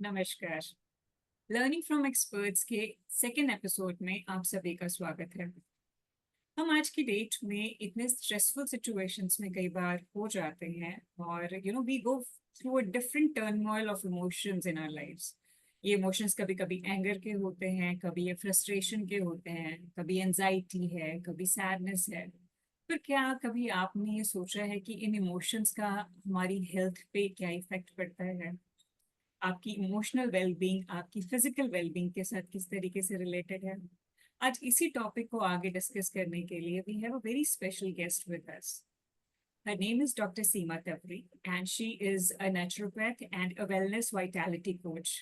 नमस्कार। Learning from experts के second episode में आप सभी का स्वागत है। हम आज की डेट में इतने स्ट्रेसफुल सिचुएशंस में कई बार हो जाते हैं और we go through a different turmoil of emotions in our lives. ये इमोशंस कभी कभी एंगर के होते हैं, कभी ये फ्रस्ट्रेशन के होते हैं, कभी एंजाइटी है, कभी सैडनेस है। फिर क्या कभी आपने ये सोचा है कि इन इमोशंस का हमारी हेल्थ पे क्या इफेक्ट पड़ता है? आपकी इमोशनल वेलबींग आपकी फिजिकल वेलबींग के साथ किस तरीके से रिलेटेड है? आज इसी टॉपिक को आगे डिस्कस करने के लिए we have a very special guest with us. Her name is Dr. Seema Tavri, and she is a naturopath and a wellness vitality coach.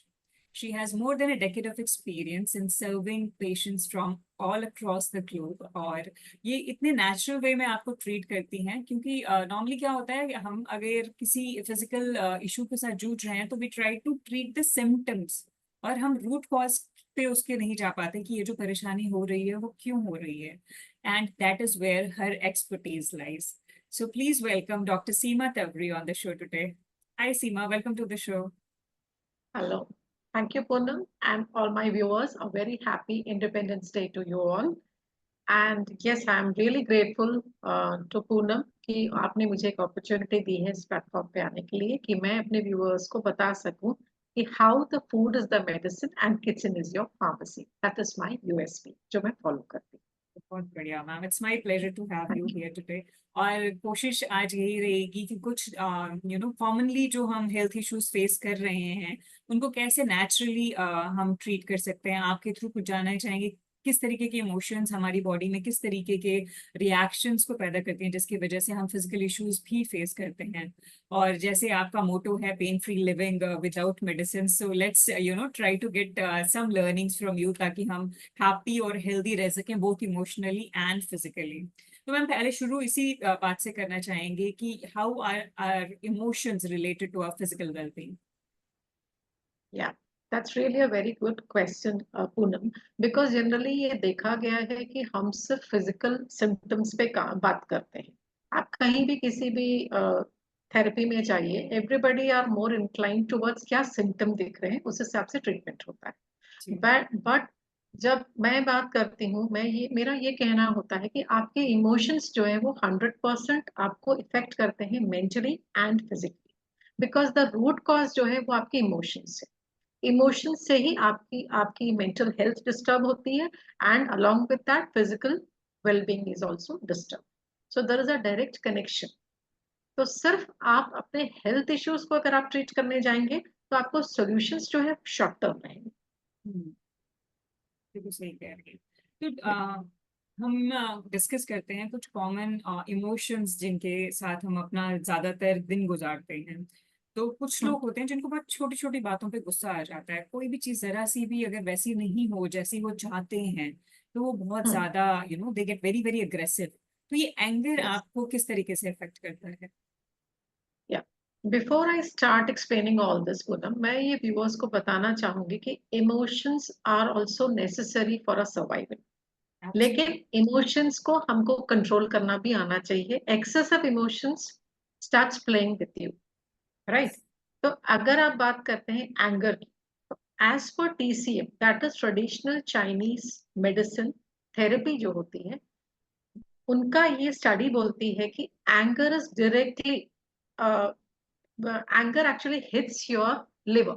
She has more than a decade of experience in serving patients from all across the globe. और ये इतने natural way में आपको treat करती हैं क्योंकि normally क्या होता है कि हम अगर किसी फिजिकल इशू के साथ जूझ रहे हैं तो we try to treat the symptoms और हम रूट कॉज पे उसके नहीं जा पाते कि ये जो परेशानी हो रही है वो क्यों हो रही है. And that is where her expertise lies. So please welcome Dr. Seema Tavri on the show today. Hi Seema, welcome to the show. Hello. Thank you, Poonam, and all my viewers. A very happy Independence Day to you all. And yes, I am really grateful to Poonam कि आपने मुझे एक opportunity दी है इस platform पे आने के लिए कि मैं अपने व्यूअर्स को बता सकूं कि how the food is the medicine and kitchen is your pharmacy. That is my USP जो मैं फॉलो करती हूँ. बहुत बढ़िया ma'am, it's my pleasure to have you Thank you. Here today. और कोशिश आज यही रहेगी कि कुछ कॉमनली जो हम हेल्थ इश्यूज फेस कर रहे हैं उनको कैसे नेचुरली हम ट्रीट कर सकते हैं. आपके थ्रू कुछ जानना चाहेंगे किस तरीके के इमोशंस हमारी बॉडी में किस तरीके के रिएक्शंस को पैदा करते हैं जिसकी वजह से हम फिजिकल इश्यूज भी फेस करते हैं. और जैसे आपका मोटो है pain free living without medicine, so let's try to get some learnings from you ताकि हम हैप्पी और हेल्दी रह सकें बोथ इमोशनली एंड फिजिकली. तो मैम पहले शुरू इसी बात से करना चाहेंगे कि how are are emotions related to our physical wellbeing? Yeah, that's really a very good question, Poonam, because generally ये देखा गया है कि हम सिर्फ फिजिकल सिम्टम्स पे बात करते हैं. आप कहीं भी किसी भी थेरेपी में जाइए, everybody are more incline towards क्या सिम्टम दिख रहे हैं उस हिसाब से ट्रीटमेंट होता है. जी. बट जब मैं बात करती हूँ, मेरा ये कहना होता है कि आपके इमोशंस जो है वो 100% आपको इफेक्ट करते हैं mentally and physically, because the root cause जो है वो आपके इमोशंस है. इमोशन से ही आपकी आपकी मेंटल हेल्थ डिस्टर्ब होती है and along with that physical wellbeing is also disturb. So there is a direct connection. तो सिर्फ आप अपने हेल्थ इश्यूज को अगर आप ट्रीट करने जाएंगे तो आपको सॉल्यूशंस जो है शॉर्ट टर्म रहेंगे. हम्म, बिल्कुल सही कह रही हैं. तो हम डिस्कस करते हैं कुछ कॉमन इमोशंस जिनके साथ हम अपना ज्यादातर दिन गुजारते हैं. तो कुछ हम्म, लोग होते हैं जिनको बहुत छोटी छोटी बातों पे गुस्सा आ जाता है. कोई भी चीज जरा सी भी अगर वैसी नहीं हो जैसी वो चाहते हैं तो वो बहुत हम्म, ज्यादा they get very very aggressive. तो ये एंगर yes. आपको किस तरीके से अफेक्ट करता है? या before I start explaining all this Poonam, मैं ये व्यूअर्स को बताना चाहूंगी कि emotions are also necessary for a survival. लेकिन इमोशंस को हमको कंट्रोल करना भी आना चाहिए. Excess of emotions starts playing with you, right. तो अगर आप बात करते हैं एंगर की, तो as per TCM that is traditional Chinese medicine therapy जो होती है, उनका ये स्टडी बोलती है कि anger is directly anger actually hits your liver.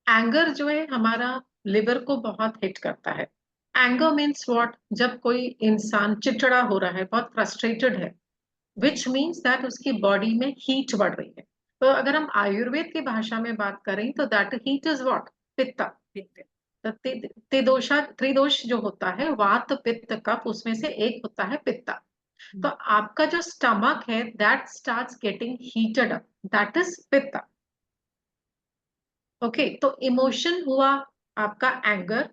Anger जो है हमारा लिवर को बहुत हिट करता है. Anger means what? जब कोई इंसान चिड़चिड़ा हो रहा है, बहुत फ्रस्ट्रेटेड है, विच मीन्स दैट उसकी बॉडी में हीट बढ़ रही है. तो अगर हम आयुर्वेद की भाषा में बात करें तो दैट हीट इज व्हाट? पित्त. त्रिदोषा त्रिदोष जो होता है वात पित्त कफ, उसमें से एक होता है पित्ता. तो आपका जो स्टमक है that starts getting heated up, that is pitta. Okay, तो इमोशन हुआ आपका एंगर,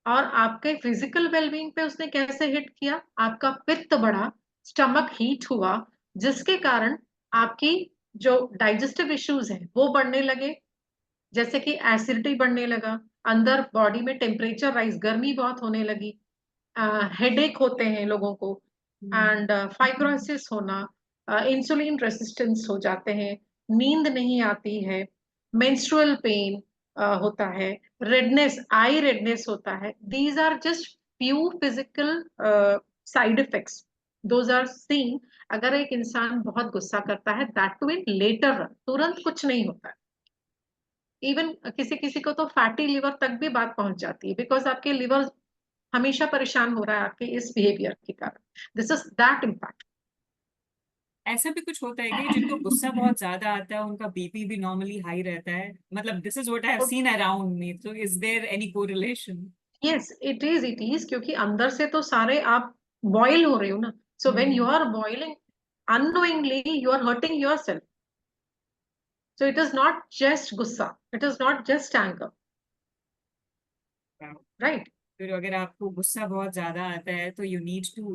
और आपके फिजिकल वेलबींग पे उसने कैसे हिट किया? आपका पित्त बढ़ा, स्टमक हीट हुआ, जिसके कारण आपकी जो डाइजेस्टिव इश्यूज हैं वो बढ़ने लगे. जैसे कि एसिडिटी बढ़ने लगा, अंदर बॉडी में टेम्परेचर राइज, गर्मी बहुत होने लगी, हेडेक होते हैं लोगों को, एंड फाइब्रोसिस होना, इंसुलिन रेसिस्टेंस हो जाते हैं, नींद नहीं आती है, मेंस्ट्रुअल पेन, होता है, रेडनेस, आई रेडनेस होता है, these are just few physical side effects, those are seen. अगर एक इंसान बहुत गुस्सा करता है, दैट टू इन लेटर, तुरंत कुछ नहीं होता है। इवन किसी किसी को तो फैटी लिवर तक भी बात पहुंच जाती है, बिकॉज आपके लिवर हमेशा परेशान हो रहा है आपके इस बिहेवियर के कारण। This is that impact. ऐसा भी कुछ होता है कि जिनको गुस्सा बहुत ज्यादा आता है उनका बीपी भी नॉर्मली हाई रहता है, मतलब this is what I have seen around me, तो is there any correlation? Yes, it is, क्योंकि अंदर से तो सारे आप बॉयल हो रहे हो ना। So when you are boiling, unknowingly you are hurting yourself. So it is not just gussa, it is not just anger, right? फिर अगर आपको गुस्सा बहुत ज्यादा आता है तो you need to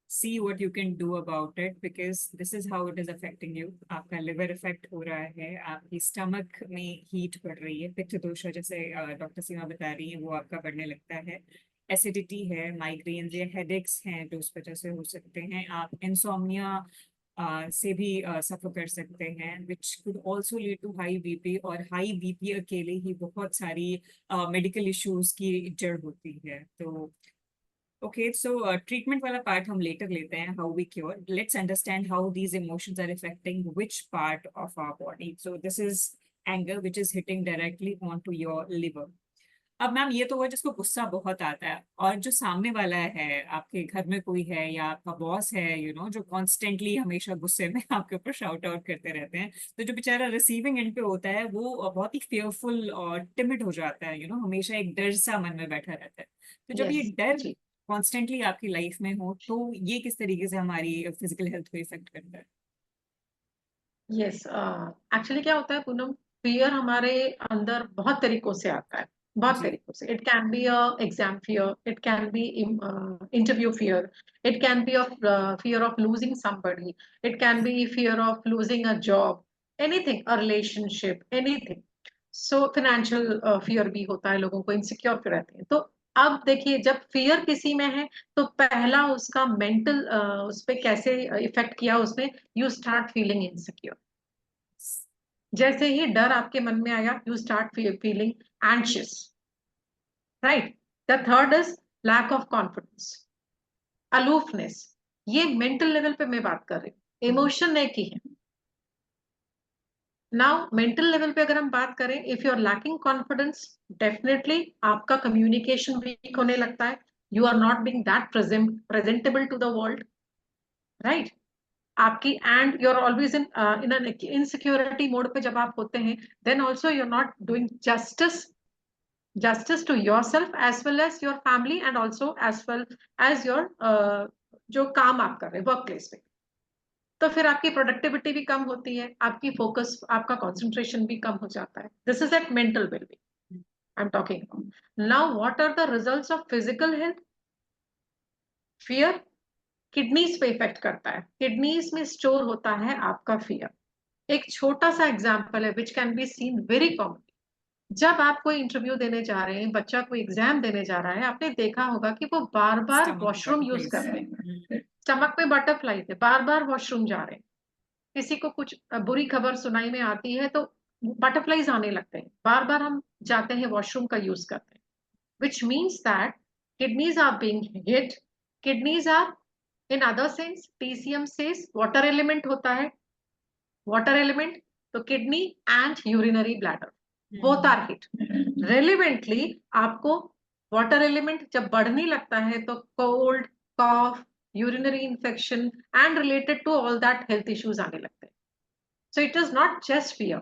see what you can do about it, because this is how it is affecting you. आपका लिवर इफेक्ट हो रहा है, आपकी स्टमक में हीट बढ़ रही है, पित्त दोष जैसे डॉक्टर सीमा बता रही है वो आपका बढ़ने लगता है, एसिडिटी है, माइग्रेन्स या हेडेक्स हैं जो उस वजह से हो सकते हैं, आप इंसोम्निया से भी सफर कर सकते हैं, which could also lead to high BP, और हाई बीपी अकेले ही बहुत सारी मेडिकल इश्यूज की जड़ होती है। तो ओके, सो ट्रीटमेंट वाला पार्ट हम लेटर लेते हैं, how we cure. Let's understand how these emotions are effecting which part of our body. So this is anger which is hitting directly on to your liver. अब ma'am ये तो हुआ जिसको गुस्सा बहुत आता है, और जो सामने वाला है, आपके घर में कोई है या आपका बॉस है, जो कॉन्स्टेंटली हमेशा गुस्से में आपके ऊपर शाउट आउट करते रहते हैं, तो जो बेचारा रिसीविंग एंड पे होता है वो बहुत ही फेयरफुल और टिमिड हो जाता है, हमेशा एक डर सा मन में बैठा रहता है। तो जब ये Yes, डर जी। कॉन्स्टेंटली आपकी लाइफ में हो तो ये किस तरीके से हमारी फिजिकल हेल्थ को इफेक्ट करता है? यस, एक्चुअली क्या होता है पूनम, फियर हमारे अंदर बहुत तरीकों से आता है, बहुत जी। तरीकों से। It can be a exam fear, it can B interview fear, it can B of fear of losing somebody, it can B fear of losing a job, anything, a relationship, anything. So financial fear भी होता है, लोगों को insecure फिर रहते हैं। तो अब देखिए, जब फियर किसी में है तो पहला उसका मेंटल उस पे कैसे इफेक्ट किया उसने, यू स्टार्ट फीलिंग इनसिक्योर। जैसे ही डर आपके मन में आया, you start feeling anxious, right? The third is lack of confidence, aloofness. ये मेंटल लेवल पे मैं बात कर रही हूँ, इमोशन एक ही है। नाउ मेंटल लेवल पे अगर हम बात करें, if you are lacking confidence, definitely आपका कम्युनिकेशन वीक होने लगता है, you are not being that presentable to the world, right? आपकी, and you are always in an insecurity mode पे जब आप होते हैं, then also you are not doing justice to yourself as well as your family, and also as well as your जो काम आप कर रहे हैं वर्क प्लेस पे। तो फिर आपकी प्रोडक्टिविटी भी कम होती है, आपकी फोकस, आपका कंसंट्रेशन भी कम हो जाता है। This is at mental wellbeing I am talking about. Now what are the results of physical health? Fear kidneys पे इफेक्ट करता है, किडनीज में स्टोर होता है आपका फियर। एक छोटा सा एग्जाम्पल है which can be seen very common. जब आप कोई इंटरव्यू देने जा रहे हैं, बच्चा कोई एग्जाम देने जा रहा है, आपने देखा होगा कि वो बार बार स्टमक वॉशरूम यूज कर बटरफ्लाइज। रहे हैं, स्टमक में बटरफ्लाई थे, बार बार वॉशरूम जा रहे हैं। किसी को कुछ बुरी खबर सुनाई में आती है तो बटरफ्लाईज आने लगते हैं, बार बार हम जाते हैं वॉशरूम का यूज करते हैं, which means that kidneys are being hit. Kidneys are, in other sense, TCM says water element होता है, वाटर एलिमेंट, तो kidney and urinary bladder both are hit. Relevantly आपको वाटर एलिमेंट जब बढ़ने लगता है तो cold, cough, urinary infection and related to all that health issues आने लगते हैं। So it is not just fear.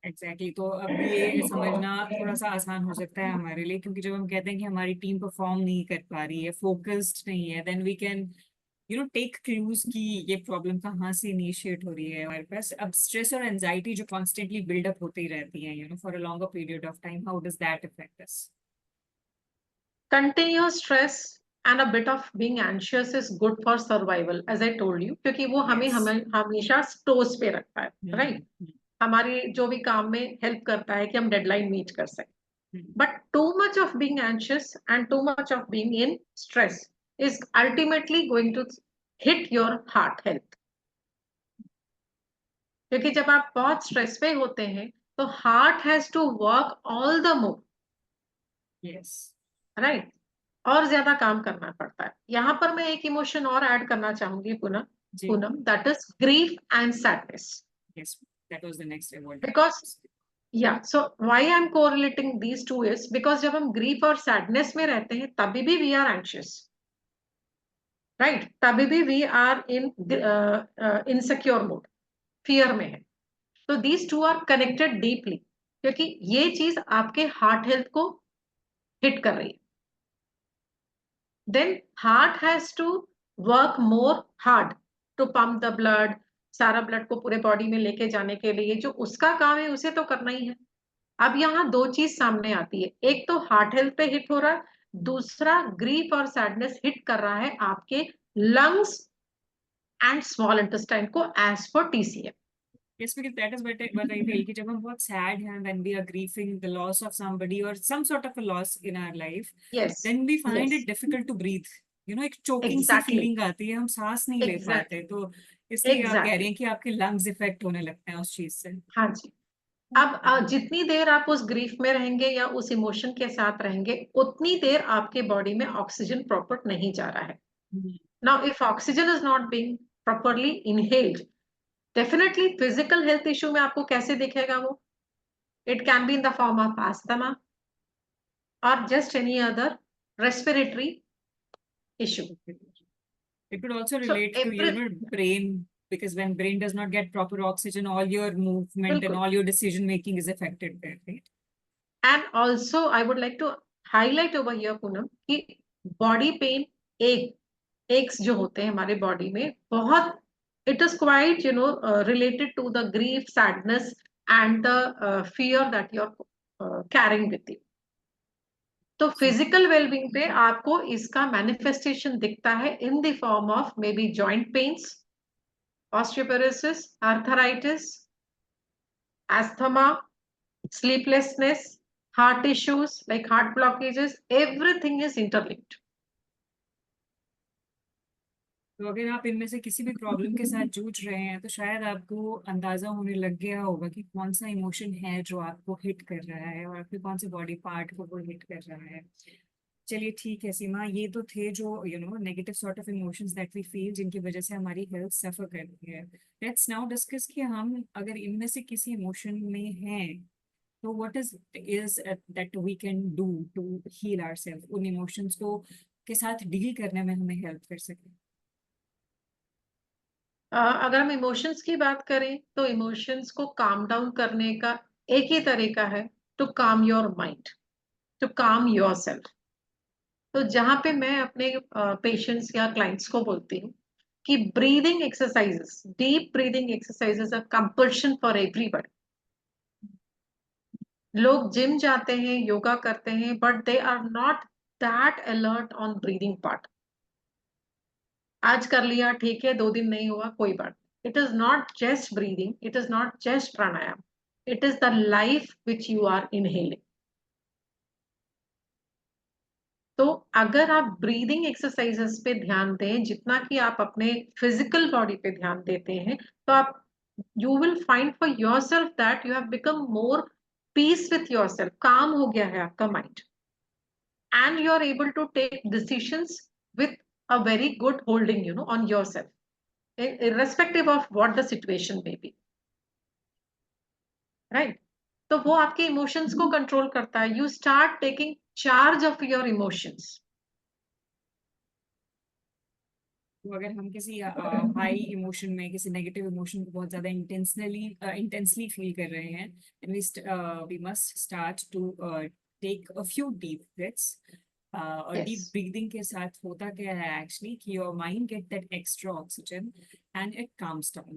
Exactly, तो अब ये समझना थोड़ा सा आसान हो सकता है हमारे लिए, क्योंकि जब हम कहते हैं कि हमारी टीम परफॉर्म नहीं कर पा रही है, फोकस्ड नहीं है, then we can take clues की ये प्रॉब्लम कहाँ से इनिशिएट हो रही है हमारे पास। अब स्ट्रेस और एंजाइटी जो कॉन्स्टेंटली बिल्डअप होती रहती है for a longer period of time, how does that affect us? Continuous stress and a bit of being anxious is good for survival, as I told you, क्योंकि वो हमें yes. हमें हमेशा stores पे रखता है, राइट? हम्म। हमारी जो भी काम में हेल्प करता है कि हम डेडलाइन मीट कर सकें। But too much of being anxious and too much of being in stress is ultimately going to hit your heart health. क्योंकि जब आप बहुत स्ट्रेस में होते हैं तो heart has to work all the more, yes. Right, और ज्यादा काम करना पड़ता है। यहाँ पर मैं एक इमोशन और ऐड करना चाहूंगी Poonam, ji. That is grief and sadness. Yes, that was the next I wanted to because ask. so why I'm correlating these two is because जब हम grief और sadness में रहते हैं तभी भी we are anxious, right? तभी भी we are in insecure mode, fear में है। तो these two are connected deeply, क्योंकि ये चीज आपके हार्ट हेल्थ को हिट कर रही है। then heart has to work more hard to pump the blood, सारा ब्लड को पूरे बॉडी में लेके जाने के लिए जो उसका काम है उसे तो करना ही है। अब यहाँ दो चीज सामने आती है, एक तो हार्ट हेल्थ पे हिट हो रहा है, दूसरा ग्रीफ और सैडनेस हिट कर रहा है आपके लंग्स एंड स्मॉल इंटेस्टाइन को as per TCM. Yes, because that is what I feel कि जब हम बहुत sad हैं, when we are grieving the loss of somebody or some sort of a loss in our life, yes, then we find yes, it difficult to breathe. एक choking सी exactly, feeling आती है, हम सांस नहीं ले पाते, एग्जैक्टली, तो इसलिए आप कह रहे एग्जैक्टली, हैं कि आपके lungs इफेक्ट होने लगते हैं उस चीज से। हाँ जी। अब जितनी देर आप उस ग्रीफ में रहेंगे या उस इमोशन के साथ रहेंगे उतनी देर आपके बॉडी में ऑक्सीजन प्रॉपर नहीं जा रहा है। Hmm. Now if oxygen is not being properly inhaled, definitely physical health issue में आपको कैसे दिखेगा वो? It can be in the form of asthma or just any other respiratory issue. It could also So relate to every, brain, because when brain does not get proper oxygen, all your movement and बिल्कुल, all your decision making is affected there, right? and also I would like to highlight over here Poonam कि body pain, x जो होते हैं हमारे body में बहुत, it is quite related to the grief, sadness and the fear that you're carrying with you. तो So, physical wellbeing पे आपको इसका मैनिफेस्टेशन दिखता है इन the form of may be joint pains, osteoporosis, arthritis, asthma, sleeplessness, heart issues like heart blockages, everything is interlinked. तो अगर आप इनमें से किसी भी प्रॉब्लम के साथ जूझ रहे हैं, तो शायद आपको अंदाजा होने लग गया होगा कि कौन सा इमोशन है जो आपको हिट कर रहा है और आपके कौन से बॉडी पार्ट को वो हिट कर रहा है। चलिए ठीक है सीमा, ये तो थे जो negative sort of emotions that we feel, जिनकी वजह से हमारी हेल्थ सफर करती है। लेट्स नाउ डिस्कस कि हम अगर इनमें से किसी इमोशन में हैं, तो what is that we can do to heal ourself, उन इमोशंस को के साथ डील करने में हमें हेल्प कर सके। अगर हम इमोशंस की बात करें तो इमोशंस को काम डाउन करने का एक ही तरीका है, to calm your mind, to calm yourself. तो जहां पे मैं अपने पेशेंट्स या क्लाइंट्स को बोलती हूँ कि breathing exercises, deep breathing exercises are compulsion for everybody. लोग जिम जाते हैं, योगा करते हैं, but they are not that alert on breathing part. आज कर लिया ठीक है, 2 दिन नहीं हुआ कोई बात। It is not just breathing, it is not just pranayama, it is the life which you are inhaling. तो अगर आप ब्रीदिंग एक्सरसाइजेस पे ध्यान दें जितना कि आप अपने फिजिकल बॉडी पे ध्यान देते हैं, तो आप, you will find for yourself that you have become more peace with yourself, calm हो गया है आपका mind, and you're able to take decisions with a very good holding, on yourself, irrespective of what the situation may be, right? तो वो आपके emotions को control करता है, you start taking charge of your emotions. तो अगर हम किसी हाई इमोशन में, किसी नेगेटिव इमोशन को बहुत ज्यादा इंटेंसली फील कर रहे हैं, we must start to take a few deep breaths. और डीप यस, ब्रीदिंग के साथ होता क्या है एक्चुअली कि your mind get that extra oxygen and it calms down.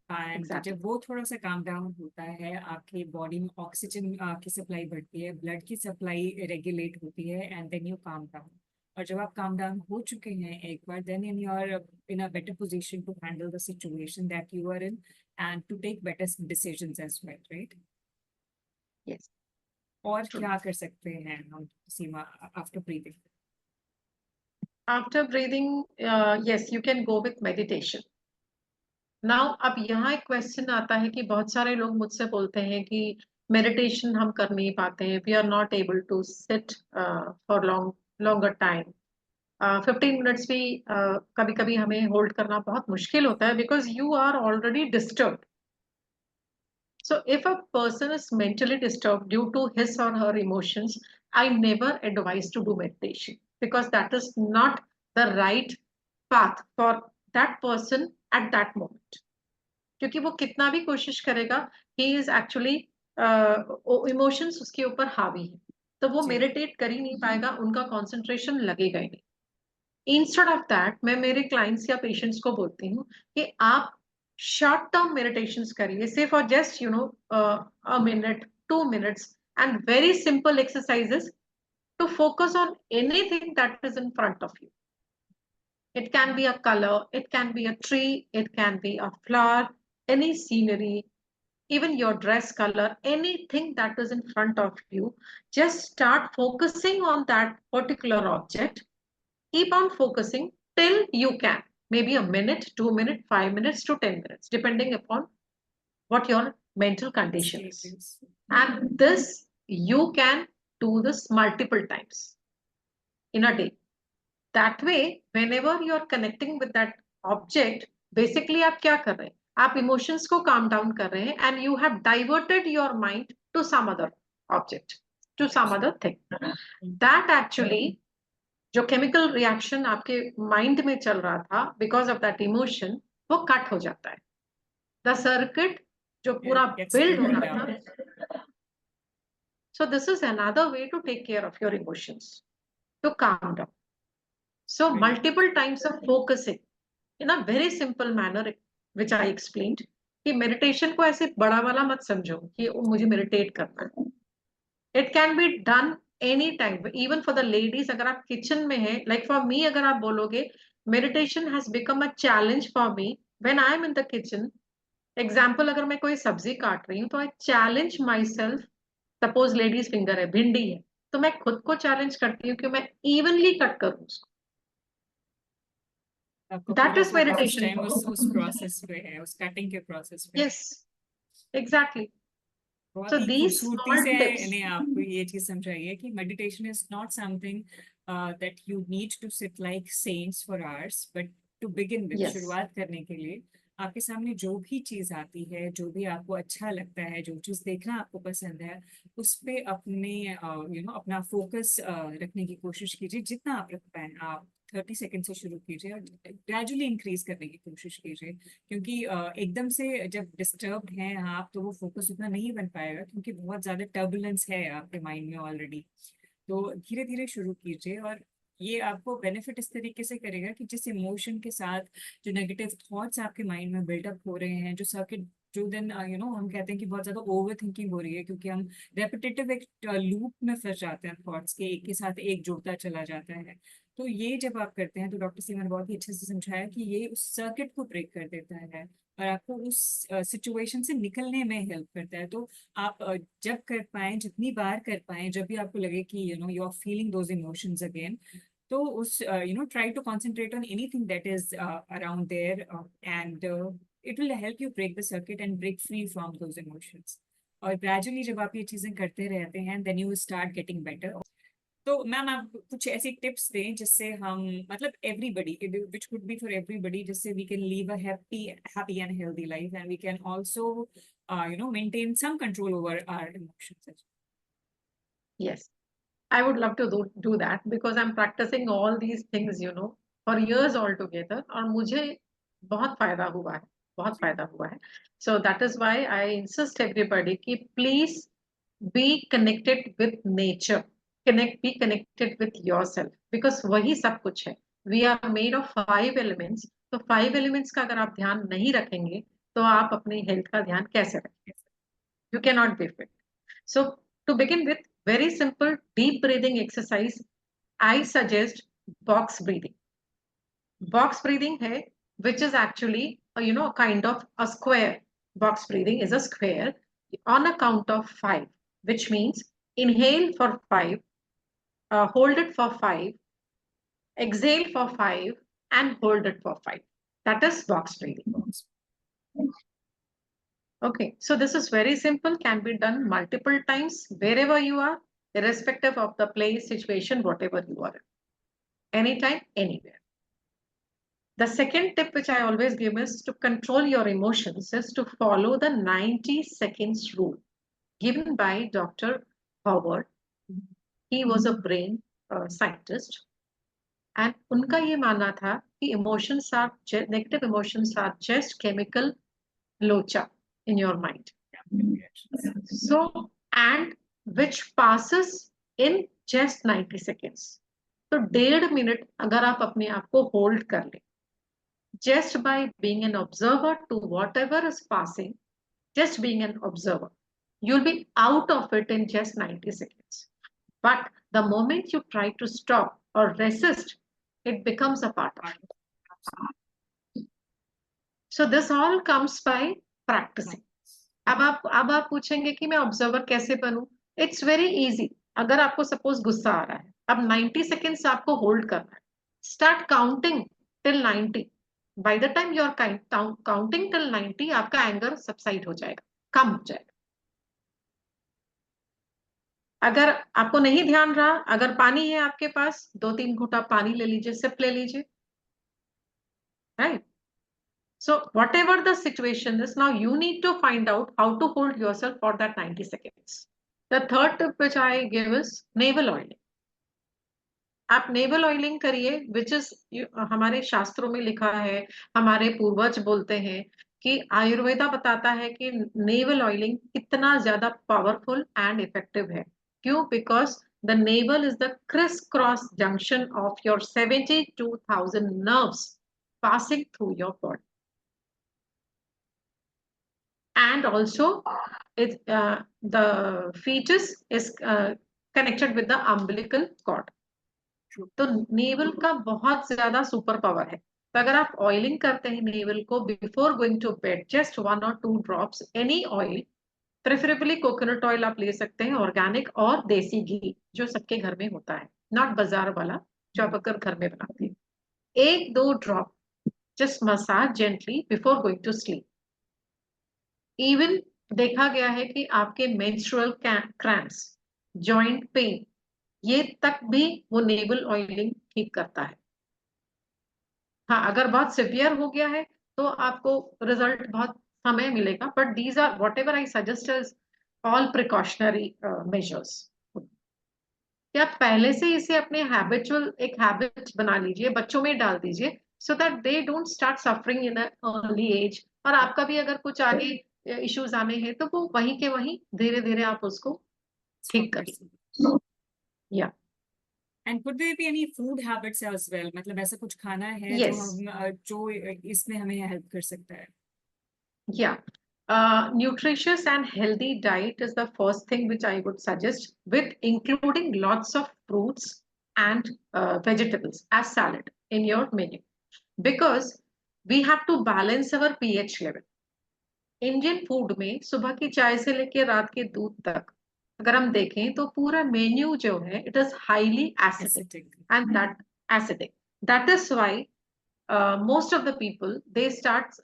And exactly, जब वो थोड़ा सा काम डाउन होता है, आपकी बॉडी में ऑक्सीजन की सप्लाई बढ़ती है, ब्लड की सप्लाई रेगुलेट होती है, and then you calm down. और जब आप काम डाउन हो चुके हैं एक बार, then in a better position to handle the situation that you are in and to take better decisions as well, right? Yes, और ट्रू। क्या कर सकते हैं हम Seema after breathing? After breathing, yes, you can go with meditation. Now अब यहाँ एक question आता है कि बहुत सारे लोग मुझसे बोलते हैं कि मेडिटेशन हम कर नहीं पाते हैं, we are not able to sit for longer time. 15 minutes भी कभी कभी हमें होल्ड करना बहुत मुश्किल होता है, because you are already disturb. So if a person is mentally disturbed due to his or her emotions, I never advise to do meditation, because that is not the right path for that person at that moment. क्योंकि वो कितना भी कोशिश करेगा, he is actually emotions उसके ऊपर हावी है, तो वो जी। मेडिटेट कर ही नहीं पाएगा, उनका कंसंट्रेशन लगेगा ही नहीं। इंस्टेड ऑफ दैट मैं मेरे क्लाइंट्स या पेशेंट्स को बोलती हूँ कि आप शॉर्ट टर्म मेडिटेशंस करिए, say for just a minute, 2 minutes, and very simple exercises to focus on anything that is in front of you. It can be a color, it can be a tree, it can be a flower, any scenery, even your dress color, anything that is in front of you. Just start focusing on that particular object. Keep on focusing till you can. Maybe a minute, 2 minutes, 5 minutes to 10 minutes, depending upon what your mental condition is. Status. And this, you can do this multiple times in a day. That way, whenever you are connecting with that object, basically आप क्या कर रहे हैं, आप emotions को calm down कर रहे हैं, and you have diverted your mind to some other object, to some other thing. That actually जो chemical reaction आपके mind में चल रहा था because of that emotion, वो cut हो जाता है। The circuit जो पूरा It gets build हो broken रहा down. था। So this is another way to take care of your emotions, to calm down. So Right. multiple times of focusing in a very simple manner, which I explained, कि meditation को ऐसे बड़ा वाला मत समझो कि वो मुझे मेडिटेट करना है। It can be done any time, even for the ladies. अगर आप किचन में है, लाइक फॉर मी, अगर आप बोलोगे meditation has become a challenge for me when I am in the kitchen. Example, अगर मैं कोई सब्जी काट रही हूँ तो I challenge my self. Suppose ladies finger है, भिंडी है, तो मैं खुद को चैलेंज करती हूँ कि मैं इवनली कट करूँ उसको। आपका दैट पूरा इज फोकस उस मेडिटेशन। टाइम उस प्रोसेस पे है, उस कटिंग के प्रोसेस पे। Yes, exactly. बहुत So ही these खूबसूरती small से tips. इन्हें आपको ये चीज समझाइए कि meditation is not something that you need to sit like saints for hours, but to begin with, Yes. शुरुआत करने के लिए आपके सामने जो भी चीज आती है, जो भी आपको अच्छा लगता है, जो चीज देखना आपको पसंद है, उस पे अपने अपना फोकस रखने की कोशिश कीजिए। जितना आप रख पाए, आप 30 सेकेंड से शुरू कीजिए और ग्रेजुअली इंक्रीज करने की कोशिश कीजिए। क्योंकि एकदम से जब डिस्टर्ब हैं आप, तो वो फोकस उतना नहीं बन पाएगा, क्योंकि बहुत ज्यादा टर्बुलेंस है आपके माइंड में ऑलरेडी। तो धीरे धीरे शुरू कीजिए, और ये आपको बेनिफिट इस तरीके से करेगा कि जिस इमोशन के साथ जो नेगेटिव थॉट्स आपके माइंड में बिल्डअप हो रहे हैं, जो सर्किट, जो दिन हम कहते हैं कि बहुत ज्यादा ओवर थिंकिंग हो रही है, क्योंकि हम रेपिटेटिव एक लूप में फंस जाते हैं, थॉट्स के एक साथ एक जुड़ता चला जाता है। तो ये जब आप करते हैं, तो डॉक्टर सीमा ने बहुत ही अच्छे से समझाया कि ये उस सर्किट को ब्रेक कर देता है और आपको उस सिचुएशन से निकलने में हेल्प करता है। तो आप जब कर पाए, जितनी बार कर पाए, जब भी आपको लगे कि you are feeling those emotions again, तो उस try to concentrate on anything that is around there, and it will help you break the circuit and break free from those emotions. और gradually जब आप ये चीजें करते रहते हैं, then you will start getting better. तो मैम आप कुछ ऐसी टिप्स दें जिससे हम, मतलब everybody, which could be for everybody, जिससे we can live a happy and healthy life, and we can also maintain some control over our emotions. Yes. I would love to do that, because I'm practicing all these things, for years altogether. और मुझे बहुत फायदा हुआ है, बहुत फायदा हुआ है। So that is why I insist everybody कि please be connected with nature. Be connected with yourself, because वही सब कुछ है। We are made of 5 elements. तो 5 elements का अगर आप ध्यान नहीं रखेंगे, तो आप अपनी हेल्थ का ध्यान कैसे रखेंगे? You cannot be fit. So to begin with, very simple deep breathing exercise, I suggest box breathing. Box breathing hai, which is actually a kind of a square. Box breathing is a square on a count of 5, which means inhale for 5, hold it for 5, exhale for 5, and hold it for 5. That is box breathing. Okay, so this is very simple, can be done multiple times wherever you are, irrespective of the place, situation, whatever you are in, anytime, anywhere. The second tip which I always give is to control your emotions is to follow the 90 seconds rule given by Dr. Howard. He was a brain scientist and उनका ये मानना था कि emotions are negative emotions are just chemical locha in your mind. So, and which passes in just 90 seconds. तो 1.5 minute अगर आप अपने आप को होल्ड कर ले, just by being an observer to whatever is passing, just being an observer, you'll be out of it in just 90 seconds. But the moment you try to stop or resist, it becomes a part of it. So this all comes by practicing. अब आप पूछेंगे कि मैं observer कैसे बनूं? It's very easy. अगर आपको suppose गुस्सा आ रहा है, अब 90 सेकेंड्स आपको होल्ड करना है. Start counting till 90. By the time you are counting till 90, आपका एंगर सबसाइड हो जाएगा, कम हो जाएगा. अगर आपको नहीं ध्यान रहा, अगर पानी है आपके पास, 2-3 घूंटा पानी ले लीजिए, सिप ले लीजिए, right? So whatever the situation is, now you need to find out how to hold yourself for that 90 seconds. The third tip which I give is navel oiling. आप नेवल ऑयलिंग करिए, which is हमारे शास्त्रों में लिखा है, हमारे पूर्वज बोलते हैं कि आयुर्वेदा बताता है कि नेवल ऑयलिंग कितना ज्यादा पावरफुल एंड इफेक्टिव है. क्यों? Because the naval is the criss cross junction of your 72,000 nerves passing through your body. And also the fetus is connected with the umbilical cord. तो नेवल का बहुत ज्यादा super power है. तो अगर आप ऑयलिंग करते हैं नेवल को before going to bed, just 1 or 2 drops any oil, preferably coconut oil आप ले सकते हैं, ऑर्गेनिक और देसी घी जो सबके घर में होता है, नॉट बाजार वाला जो आप अगर घर में बनाते हैं. 1-2 drop, just massage gently before going to sleep. Even देखा गया है कि आपके मेंस्ट्रुअल क्रैम्प्स, जॉइंट पेन, ये तक भी वो नेवल ऑयलिंग ठीक करता है. हाँ, अगर बहुत सिवियर हो गया है तो आपको रिजल्ट बहुत समय मिलेगा, but these are whatever I suggest is all precautionary measures. क्या आप पहले से इसे अपने हैबिचुअल एक हैबिट बना लीजिए, बच्चों में डाल दीजिए, so that they don't start suffering in early age. और आपका भी अगर कुछ आगे इश्यूज आने हैं तो वो वहीं के वहीं धीरे धीरे आप उसको ठीक करिए. या And could there be any food habits as well? मतलब ऐसा कुछ खाना है जो yes, हम जो इसमें हमें हेल्प कर सकता है? yeah. Nutritious and healthy diet is the first thing which I would suggest, with including lots of fruits and vegetables as salad in your menu, because we have to balance our pH level. Indian food में सुबह की चाय से लेकर रात के दूध तक अगर हम देखें तो पूरा मेन्यू जो है it is highly acidic, Acidic. And that is why most of the people they start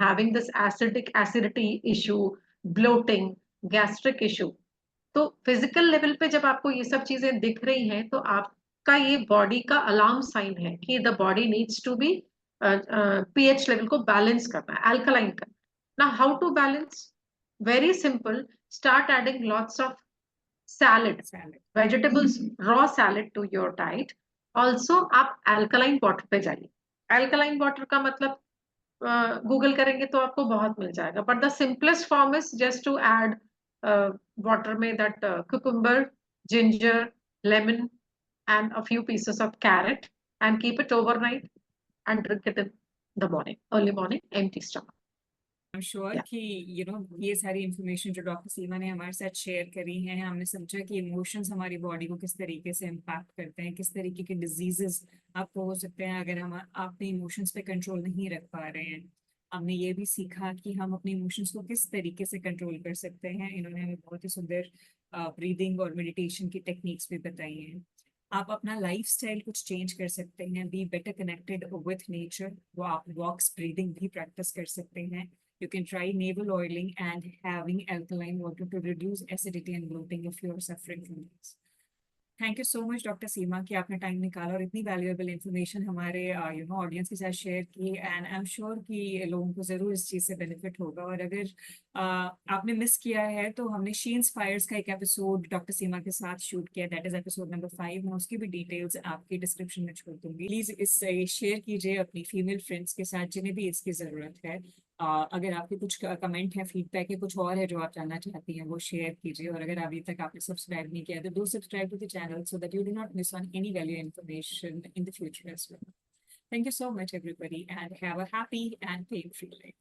having this acidity issue, bloating, gastric issue. तो फिजिकल लेवल पे जब आपको ये सब चीजें दिख रही हैं तो आपका ये बॉडी का अलार्म साइन है कि the body needs to be pH level को बैलेंस करना है, अल्कलाइन करना. ना how to balance? Very simple. Start adding lots of salad, vegetables, raw salad to your diet. Also आप alkaline water पे जाइए. alkaline water का मतलब गूगल करेंगे तो आपको बहुत मिल जाएगा, but the simplest form is just to add water में that cucumber, ginger, lemon and a few pieces of carrot and keep it overnight and drink it in the morning, early morning, empty stomach. I'm sure Yeah. कि ये सारी information जो doctor सीमा ने हमारे साथ share करी है, हमने समझा कि इमोशंस हमारी बॉडी को किस तरीके से इम्पैक्ट करते हैं, किस तरीके के डिजीजेस आपको हो सकते हैं अगर हम अपने इमोशंस पे कंट्रोल नहीं रख पा रहे हैं. हमने ये भी सीखा कि हम अपने इमोशंस को किस तरीके से कंट्रोल कर सकते हैं. इन्होंने हमें बहुत ही सुंदर ब्रीदिंग और मेडिटेशन की टेक्निक्स भी बताई हैं. आप अपना लाइफस्टाइल कुछ चेंज कर सकते हैं, be better connected with nature. वो आप वॉक्स, ब्रीदिंग भी प्रैक्टिस कर सकते हैं. You can try navel oiling and having alkaline water to reduce acidity and bloating if you are suffering from this. Thank you so much doctor Seema कि आपने time निकाला और इतनी वैल्यूएबल इंफॉर्मेशन हमारे ऑडियंस के साथ शेयर की, एंड आई एम श्योर कि लोगों को ज़रूर इस चीज़ से बेनिफिट होगा। और अगर आपने मिस किया है तो हमने शीन्स फायर्स का एक एपिसोड डॉक्टर सीमा के साथ शूट किया, दैट इज़ एपिसोड नंबर 5। मैं उसकी भी डिटेल्स आपकी डिस्क्रिप्शन में छोड़ दूंगी। प्लीज़ इससे शेयर कीजिए अपनी फीमेल फ्रेंड्स के साथ जिन्हें भी इसकी ज़रूरत है। अगर आपके कुछ कमेंट है, फीडबैक है, कुछ और है जो आप जानना चाहती हैं, वो शेयर कीजिए। और अगर अभी तक आपने सब्सक्राइब नहीं किया तो do subscribe to the channel so that you do not miss on any value information in the future as well. Thank you so much, everybody, and have a happy and pain-free life.